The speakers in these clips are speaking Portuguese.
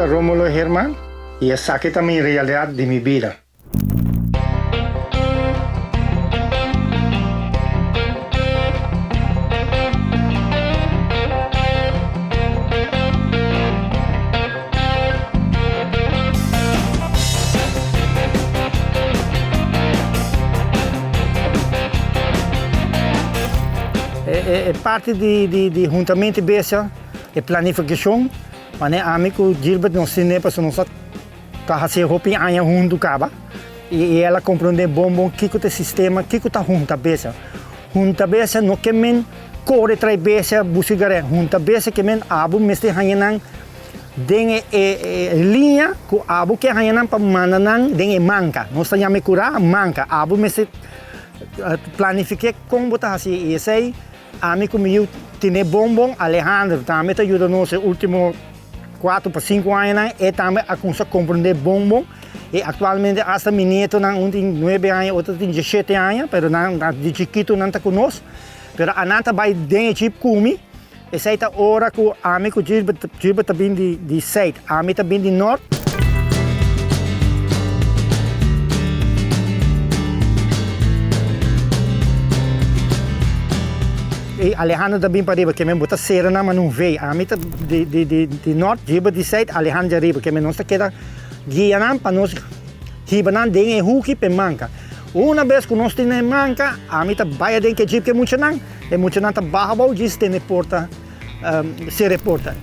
é Rómulo Herman e essa aqui também é a realidade de minha vida. É parte de juntamento besta, é planificação, mas amigo Gilbert não se nepa se não só tá se roupa anha junto caba e ela compreende bom que o sistema que tá junta besta não que men corre trai besta buscar junta besta que men abu meste hanyanan den linha que abu que hanyanan para mananan den manca não está me curar manca abu meste planifique como botar assim esse aí amigo meu tem bom Alejandro também te ajuda nos últimos 4 para 5 anos e também a começar a compreender bom e atualmente hasta meu neto um tem 9 anos outro tem 17 anos mas de chiquito não está conosco mas a nata vai dentro tipo comi e sei tá hora que o amigo Gilbert também de site amigo também de norte. E Alejandro também para riba, que me bota cera na mas não veio. A mim de norte, riba de site, Alejandro riba, que me não está queda guia não para nós riba não tem huki pe manca. Uma vez que nós temos manca, a mim tá vai den que jeep que muito não tá barra diz tem porta se reporta.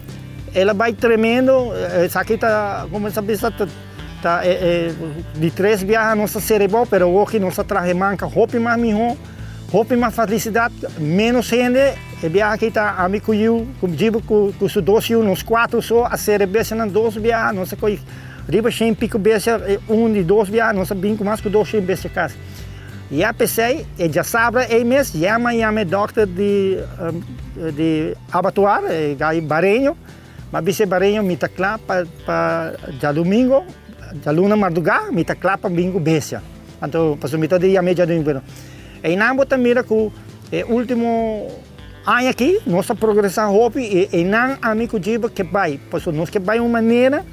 Ela vai tremendo, essa aqui tá como essa pessoa tá de 3 viagens nossa cerebral, pero hoje nossa traje manca, roupa mais mijo. Hope mais felicidade, menos gente, e viaja aqui tá amigo eu, como digo, com os 2 nos 4 só, a série besta nas 2 viagens, não sei coi, riba 100 pico besta, de 2 viagens, não sei bem com mais que 200 besta casa. E a pensei, e já sabe, mês, chama doctor de abatuar, gai Barenho, mas bisse Barenho, me tá claro para já domingo, já luna madrugada, me tá claro para bingo besta. Então, para subir todo dia, já domingo. E não também que o último ano aqui, nossa progressão roupa e não amigo digo que vai, porque nós que vai uma maneira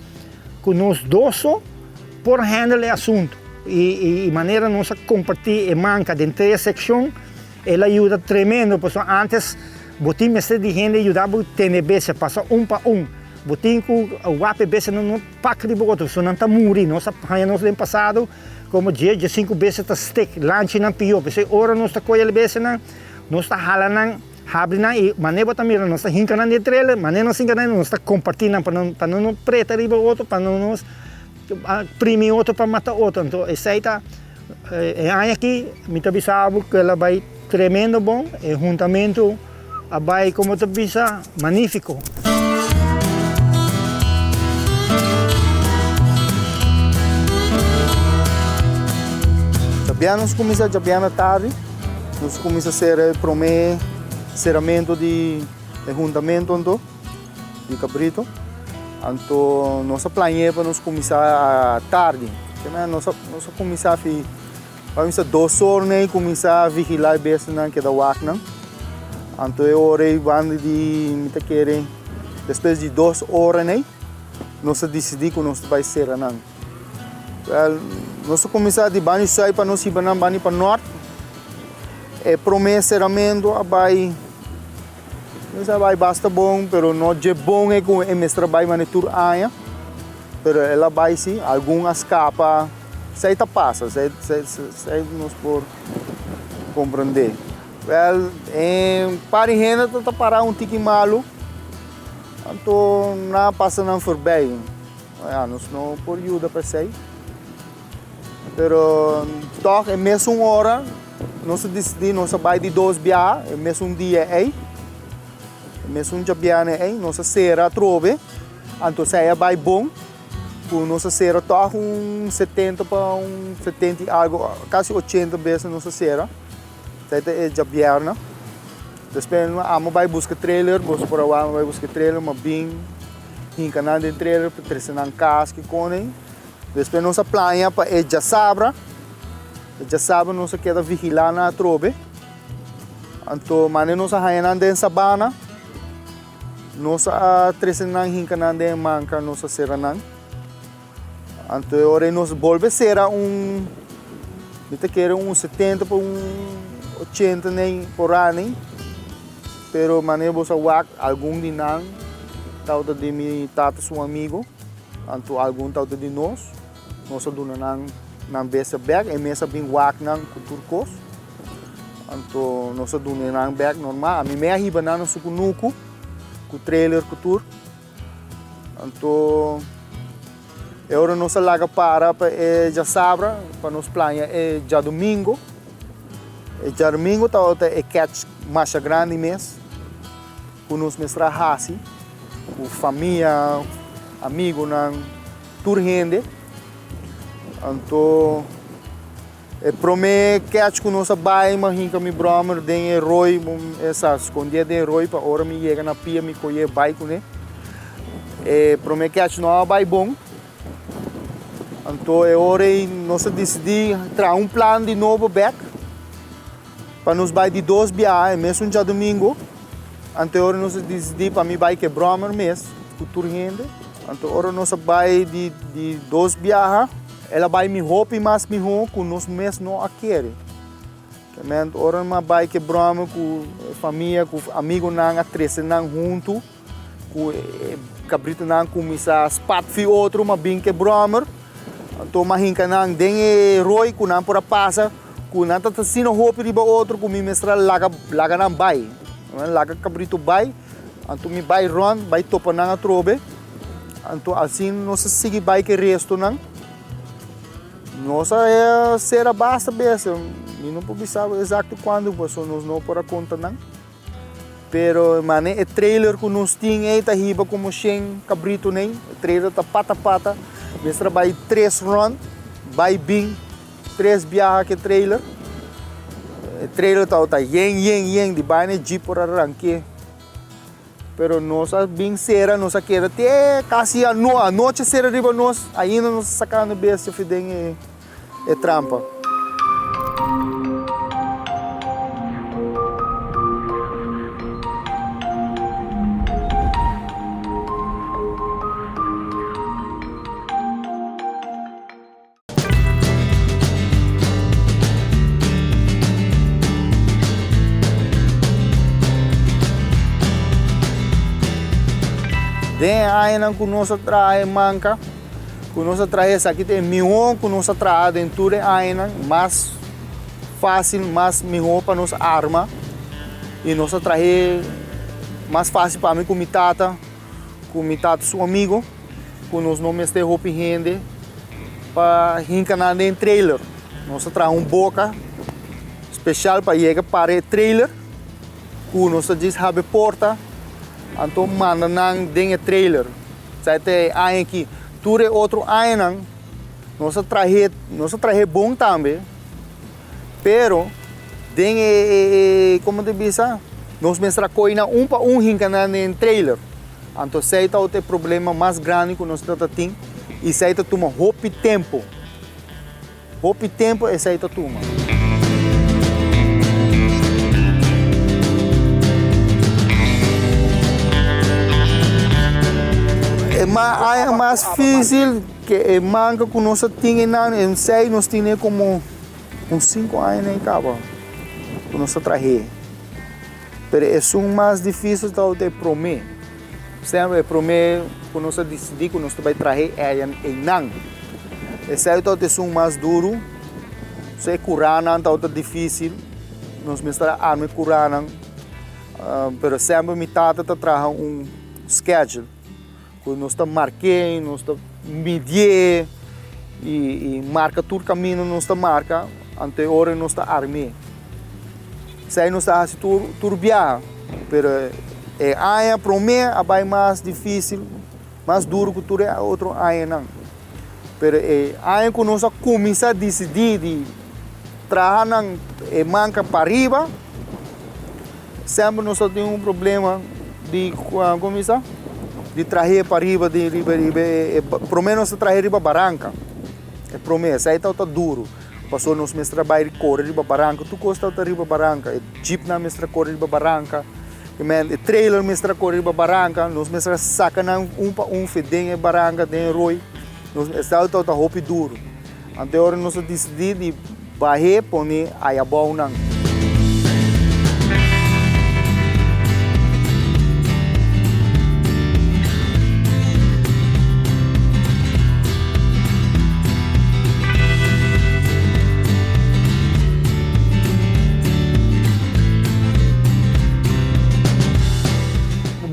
que nós dois por handle o assunto e maneira nossa compartilhar e manca dentro da secção, ela ajuda tremendo, porque antes botim mestre de gente ajudava a ter besta, passa para botim com o APB não paca de boto, só não está muri, nossa rainha nós no passado como dia de 5 vezes tá stick, lanche não pior, porque ora nós tá colher vezes não, nós tá halando, abrindo e maneira também nós tá hincando de trailer, maneira nós hincando nós tá compartilhando para não preta riba outro, para não nos prime outro para matar outro, então esse aí tá aí aqui, me tá bisabo que ela vai tremendo bom, e juntamento vai como tá bisa magnífico. Já nós começamos à tarde, nós começamos a ser promê, ceramento de juntamento de cabrito. Então, nossa planejamento para nós começar à tarde. Nós começar a 2 horas e começar a vigilar bem que da wacna. Então, eu orei quando de querem depois de 2 horas nós decidimos que nós vai ser nós começamos de banho sai para nós ir para o norte. É promesseramento vai basta bom, pero não é bom é com o mestre vai manitur aia. Pero ela vai sim, algumas capas, sei tá passa, sei nós por compreender. Well, para renda tá parar tique malo. Então não passa não for bem. Nós não por ajuda para sei. Pero toch é mesmo hora nós decidimos nós vai de 2 viagens, é mesmo dia mesmo dia viagem nós será trove, então sai vai bom, com nossa será toch 70 para 70 algo, quase 80 vezes nossa será, sai é dia viagem, depois amo vai buscar trailer, por agora vai buscar trailer, mas bem, em canal de trailer para trazer na casa que conem. Depois nossa planha para já sabe nós queda vigilar na trove. Então, maneira nossa rainha na sabana, nossa tresenang hinkanan de manca nossa seranan. Anto ora nos volve sera Mita quer 70 para 80 nem por ano, pero maneira você wak algum dinang tauta de mi tata seu amigo, anto algum tauta de nós duna nang besa bag e mesa bing wak nang kulturkos, anto nossa duna nang bag normal, a mi meia hiba nang sukunuku, ku trailer kultur, anto agora nossa laga para já sabra para nos planha já domingo tá outra catch mais grande mês com nos mestra hasi com família amigo na tour rende então prome catch com nossa bai mas hinca mi bromer den roi essa escondia den roi para hora me chega na pia me colher bai com né prome catch não bai bom. Então, agora nós decidimos trazer plano de novo back para nos vai de 2 viagens, mesmo dia domingo. Então, agora nós decidimos para mim vai quebrar o mês, futuro rende. Então, agora nós vai de 2 viagens, ela vai me roupa e mais me roupa, com nós mês não aquele. Então, agora nós vai quebrar com a família, com amigos não três não junto, com cabrito não começar a spat fi outro, mas bem quebrar. Então, mahinka nang dengue roi kunang pura pasa kunang tatasino hopi riba outro kumi mestra laga nang bay laga cabrito bay anto mi bay ron bay topa nang atrobe anto assim nossa sigi bay que resto nang nossa será basta besta e não publicava exato quando passou nos não para conta nang pero mane trailer que nos tinha tá riba como shen cabrito nem trailer tá pata mestra vai 3 run, vai bem 3 viagens que trailer. Trailer tá yen de baile jeep por arranque. Pero nossa bem sera, nossa queda até quase a noite sera riba nós, ainda nos sacando besta fidem é trampa. Den aí não conosco traz manca, conosco traz aqui tem milhão, conosco traz dentro aí mais fácil, mais milhão para nossa arma e nossa traz mais fácil para mim com mi tata seu amigo, com os nomes de roupa rende para hincanar em trailer, nossa traz boca especial para chegar para trailer, com nossa diz abre porta. Então manda nang dengue trailer. Sai te aí aqui, ture outro aí nang. Nossa traje bom também. Pero dengue como te bisa, nós mestra coina para hinca em trailer. Então sai tá o problema mais grande que nós tem e sai tá toma hopi tempo. Hopi tempo e sai tá toma. É mais difícil que manca que nós tínhamos em 6, nós tínhamos como 5 anos em cabo que nós traje. Mas é mais difícil de promer. Sempre promer que nós decidimos que nós vai trazer em não. Esse é o mais duro. Se curar não é difícil. Nós mestra arma curar não. Mas sempre me tata traz schedule. Nós estamos marcando, nós estamos medindo e marca todo o caminho, nós estamos marcando, até hora nós estamos armando. Se nós estamos fazendo tudo bem, mas a promessa é mais difícil, mais duro que tudo é outro ano. Mas quando nós começamos a decidir de trabalhar manca para arriba, sempre nós temos problema de começar. De trazer para riba, pelo menos trazer riba barranca. É promessa, aí está duro. Passou nos meus trabalhos, corre riba barranca, tu gosta de riba barranca, jeep na mestra corre riba barranca, Men trailer mestra correr ba barranca, nós mestra saca na um fedem barranca den roi. Nós está tá hopi duro. Ante hora nós decidi de barrer pone ayabau nang.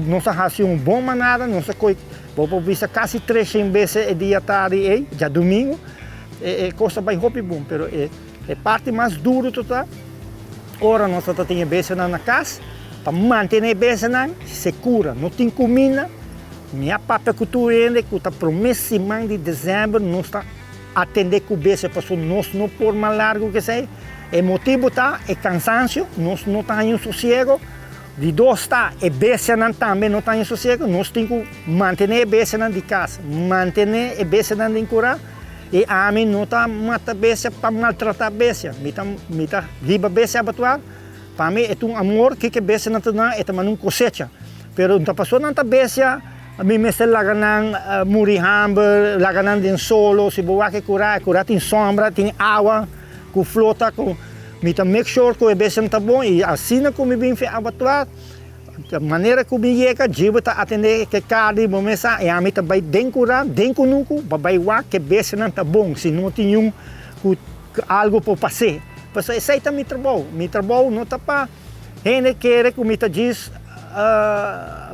Nós fazemos uma boa manada, nós vamos ver quase 300 vezes o dia tarde, já domingo, é coisa bem bom, mas é parte mais dura total. Ora nós temos vezes na casa, para manter a vezes segura, não tem comida. Minha papa que tu ainda, que está promessa de dezembro, nós está atender com vezes, porque nós não por mais largo que seja. O motivo tá é cansaço, nós não temos sossego. De dois está, e besta também não está em sossego, nós temos que manter a besta de casa, manter a besta de curar, e a mim não está matar a besta para maltratar a besta, me está riba a besta habitual, para mim é um amor que a besta não está, é também uma cosecha, mas não está passando a besta, a mim me está laganan murihamber, laganan de solo, se boa que curar tem sombra, tem água, com flota, com Mita make sure que o besta está bom e assim como bem feito habitual, a maneira que bem chega, jiba está atender que cada momento e a mita vai dencurar, dencunuco, vai lá que besta não está bom, se não tem algo para fazer. Mas isso aí também meu trabalho não está para gente quer que mita diz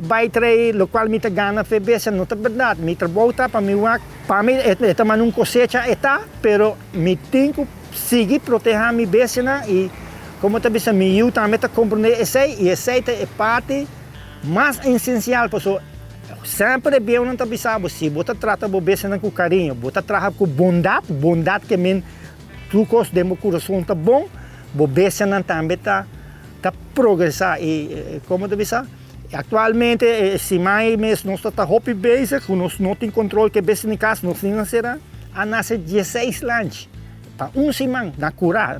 vai trair, o qual mita gana fe besta não está verdade, meu trabalho está para mim é também um cosecha está, pero me tenho seguir proteger minha besta e como também se eu também está compreender isso e essa é parte mais essencial porque sempre bem não está pensando se você trata a besta com carinho, você trata com bondade que men trucos de meu coração está bom, a besta também está progressar e como também sabe atualmente se mais mês nós está hobby basic, nós não tem controle que besta em casa nós não será a nascer 16 lanches para semana na curar,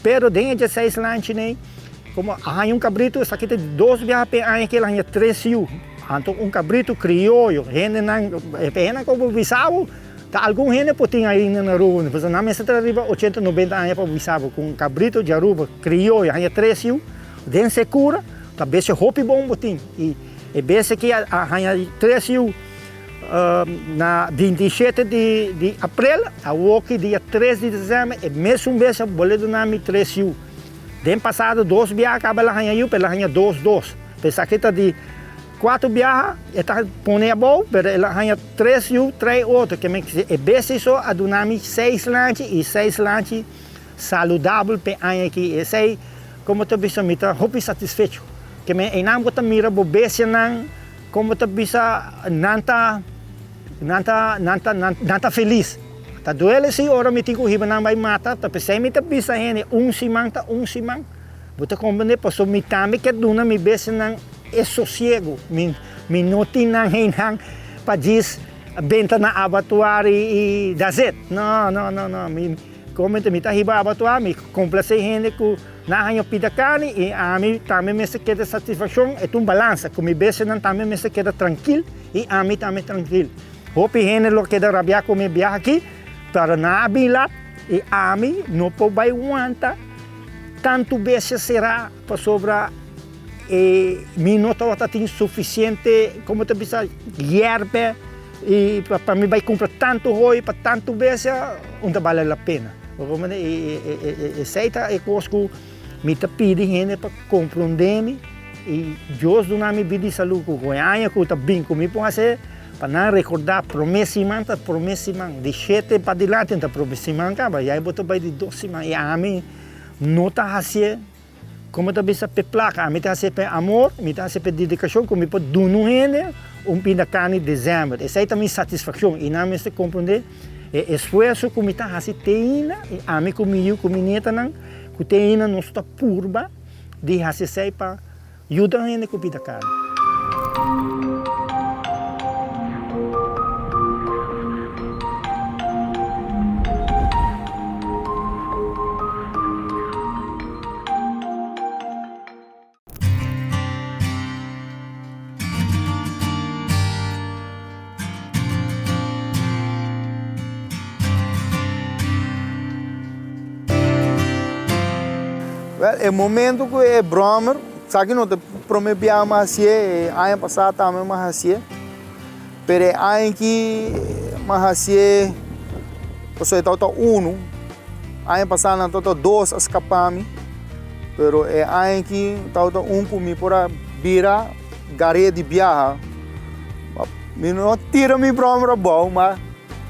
pero dentro de 6 lanches né, como há cabrito, isso aqui tem 2 viagens para que lá 3 anos, então cabrito crioulo, gente não como bisavo, tá algum gente pode ter aí na rua, mas na mesa está arriba 80, 90 anos para bisavo com cabrito de aruba crioulo, há 3 anos, dentro se cura, tá bem se roupa bom botim e bem que há 3 anos na 27 de abril, a walk dia 3 de dezembro, e mesmo vez eu vou dar 3 anos. Den passado 2 viagens, acaba lá eu, pela ranha 2. Pensar que está de 4 viagens, está pondo a boa, mas ela ranha 3 anos, 3 outros, que é bem só a dar 6 lanches e 6 lanches saudáveis para a aqui. Esse aí, como tu bisa, me está muito satisfeito. Que me enam que mira bo besta não, como tu bisa nanta feliz. Tá doele se ora me tinha corrido não vai matar, tá pensei me tá bisa ele simang. Bota compreender passou me também que duna me besta não é sossego, me não tem não para diz benta na abatuar e dazet. Não, me como me tá riba abatuar, me complacer gente com na hanyo pida carne e a mim também me se queda satisfação, é um balança, como me besta não também me se queda tranquilo e a mim também tranquilo. Hope gente lo queda rabia como viaja aqui, para na abilat e a mim não pode aguentar tanto besta será para sobrar e me não está suficiente como te bisa hierbe e para mim vai comprar tanto roi para tanto besta, não vale a pena. Aceita é coisa que me pede gente para compreender e Deus do nome pede saúde com Goiânia que está bem comigo para fazer para não recordar promessa de 7 para diante da promessa vai aí botar vai de 12 e a mim não está fazendo como está bisa pe placa a mim está fazendo amor me está fazendo dedicação como pode dono gente pinda carne de dezembro essa é também satisfação e não me se compreender esforço que me está fazendo teina e a mim comigo com minha neta não que teina não está purba de fazer para ajudar a gente com pinda carne. Well, é momento que é bromer, sabe que não te promete mais assim, ano passado também mais assim, pero é ano que mais assim, você está ano passado não está dois escapami, pero é ano que está comigo para virar gare de viajar, me não tira me bromer bom, mas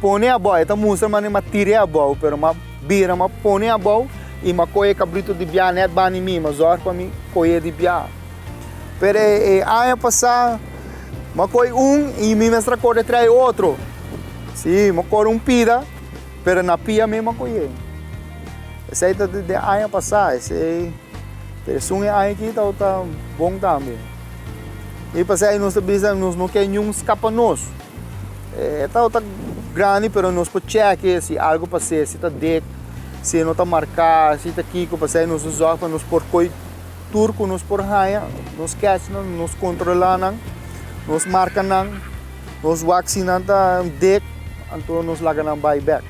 põe a boa, então música mas não tira a boa, pero mas vira, mas põe a boa e ma coe cabrito de biá net bani mim, mas or para mim coe de biá. Pero ano passado, ma coe e me mestra corre trai outro. Sim, ma corre pida, pero na pia mesmo coe. Esse aí de ano passado, esse é ano que tá bom também. E passei nós não quer nenhum escapa nós. Tá grande, pero nós pode check se algo passei, se tá deck, se não está marcado, se está aqui, que passei nos usar para nos por coi turco, nos por raia, nos catch, nos controlar, nos marca, nos vacina, deck, então nos laga na buyback.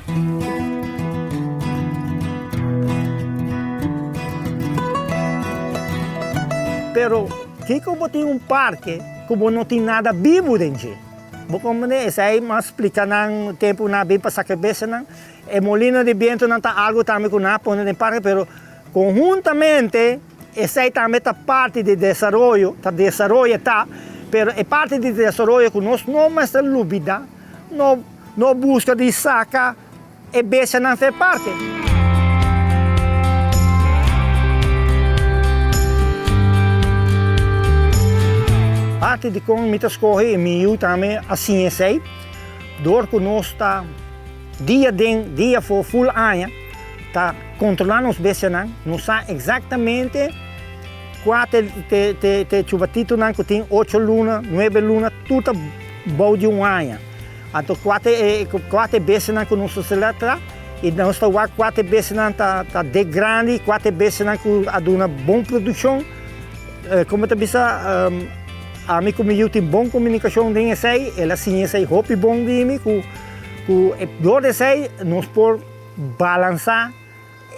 Pero, que como tem parque, como não tem nada vivo dentro. Como essa aí mas explica não tempo na bem passar cabeça não é molino de vento não tá algo também com na põe no parque, pero conjuntamente essa aí também tá parte de desenvolvimento, pero é parte de desenvolvimento que nós não mais lúbida, não busca de saca e beça não faz parte. Parte de como me escorre e me também assim é dor que nós está dia for full ano tá controlando os beijos não sabe exatamente qual te chuvatito não que tem 8 lunas 9 lunas tudo bom de ano então qual beijos não que nós seleta e nós está qual beijos não tá de grande qual beijos não que a uma boa produção como te bisa a mim como eu tenho boa comunicação com essa aí, ela sim essa aí hope bom de mim que dor essa aí nós por balançar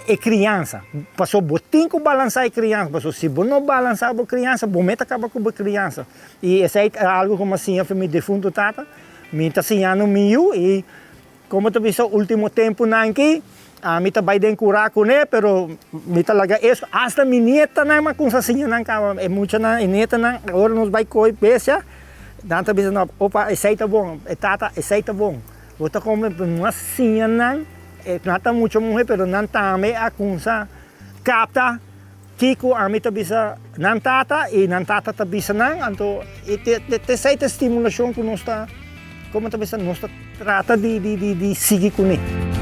a criança, passou botinho com balançar a criança, passou se não balançar a criança, bom meta acaba com a criança e essa aí é algo como assim foi me defunto tata, me está ensinando meu e como tu visto último tempo não aqui a mim também tem curar com ele, pero me tá larga isso, hasta minha nieta não mas com assim não acaba, é muito na nieta não, agora nós vai coi peça, danta bisa não, opa, esse aí tá bom, tata, esse aí tá bom, outra como uma assim não, não tá muito morrer, pero não também a coisa capta, Kiko a mim tá bisa não tata e não tata tá bisa não, então essa aí estimulação que nós tá, como tá bisa nós tá trata de seguir com ele.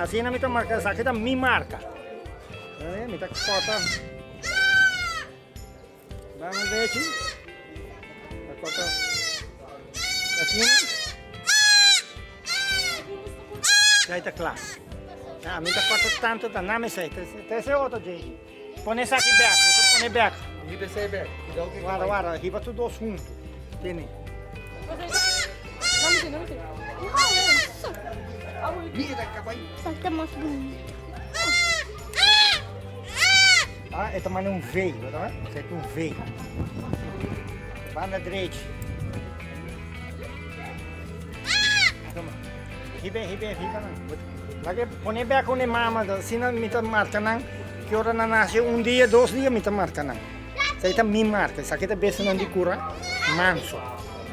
Assim na minha marca, essa aqui é minha marca. Minha cota. Vamos ver aqui. A cota. Assim. Já está claro. A minha cota tanto da nome sei. Esse é outro jeito. Põe essa aqui back, você põe back. Riba esse back. Guarda, riba tudo dois juntos. Tem. Salta mais bonito. Ito man yung V, tá? Ito é um V. Banda direita. Hibe não. Lagi põe bem com a mama, se não me marca não. Que hora não nasce dia, 2 dias me marca não. Isso aí tá minha marca, isso aqui tá bem não de cura, manso.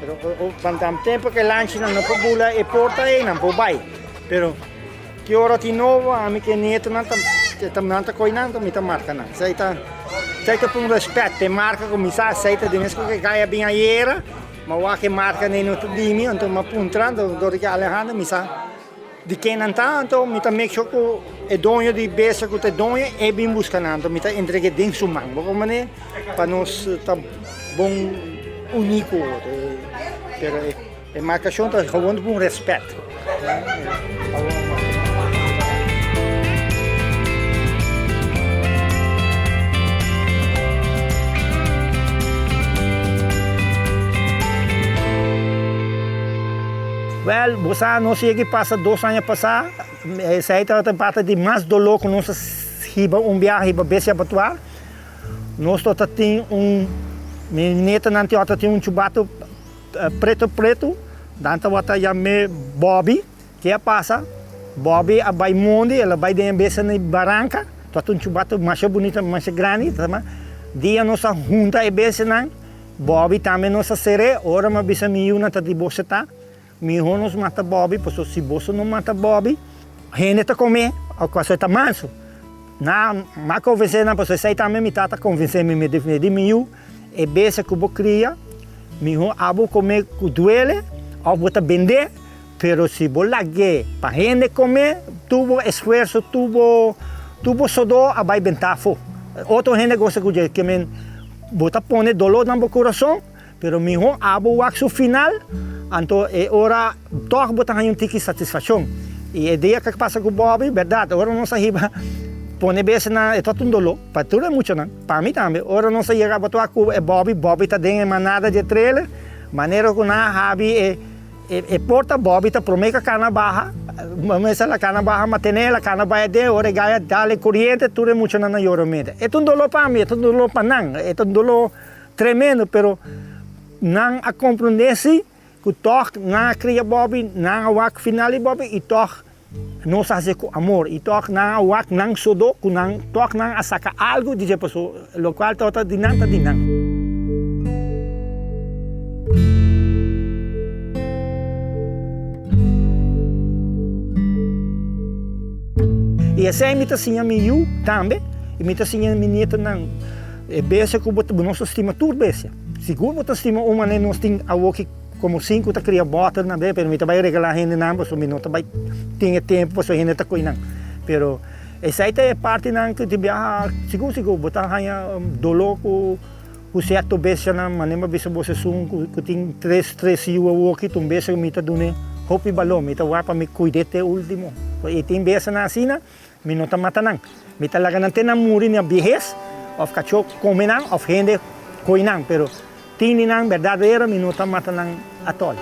Pero quando tempo que lanche não pula e porta aí não pode vai. Pero que hora de novo a mim que neto não tá coinando me tá marca não. Isso aí tá com respeito, tem marca como isso aceita de mesmo que caia bem aí era, mas o que marca nem no tudo de mim, então me apontando do que Alejandro me sabe de quem não tá, então me tá make sure que é dono de besta que é dono é bem buscando, me tá entregue dentro do mão, como né, para nós tá bom único, pero é marcação tá com bom respeito. Well, você não sei que passa 2 anos passar, essa aí é parte de mais dolor que nós riba viagem riba besse abatuar. Nós temos menina não tem chubato preto, danta wata me Bobby, que é passa, Bobby vai mundi, ela vai de besse na barranca, tem chubato mais bonito, mais grande, tá? Dia nossa junta é besse não, Bobby também nossa sere, ora ma bisa miuna tá de bolsa tá. Mi nos mata Bobby, pois se você não mata Bobby, gente tá comer, a coisa tá manso. Na convencer na pessoa sai também me tata convencer me definir de miu, e besa que eu cria, mi abo comer com duele, ou bota vender, pero se vou lague para gente comer, tuvo esforço, tuvo sodor, a vai ventafo. Outro gente gosta que men bota pone dolor no coração, pero mi abo waxo final. Então, é hora toque botar um tique satisfação. E a ideia que passa com o Bobby, verdade, agora não sei pôr bem na é todo um dolor, para tudo é muito não, para mim também. Agora não sei chegar botar com o Bobby está dentro manada de trailer, maneira que na rabi é porta Bobby está promete cana barra, mas ela cana barra matenela, cana vai de, ora gaia dale corrente, tudo é muito na yoromeda. É um dolor para mim, é um dolor para não, é um dolor tremendo, pero não a compreender-se que toque na cria Bobby, na wak finale Bobby, e toque não fazer com amor, e toque na wak não sodo, que não toque não a sacar algo de pessoa, o qual toca de não. E essa é a assim a miu também, e assim a menina não, é beijo que o nosso estima tudo beijo. Seguro que estima uma nem nós tem a wak como 5 tá cria bota na be, pero mita vai regalar gente não, porque minuto vai tinha tempo para gente tá coinang. Pero essa é parte não que de viajar, seguro botar hanya dolor com certo beijo na maneira bisa você sum que tem 3 o aqui tum beijo mita dune hopi balom mita vai para me cuidar até último. E tem beijo na assina, minuto mata não. Mita laga não tem na muri na vejez, of cachorro comenang, of gente coinang, pero tini nang verdadeiro minuto mata nang atol.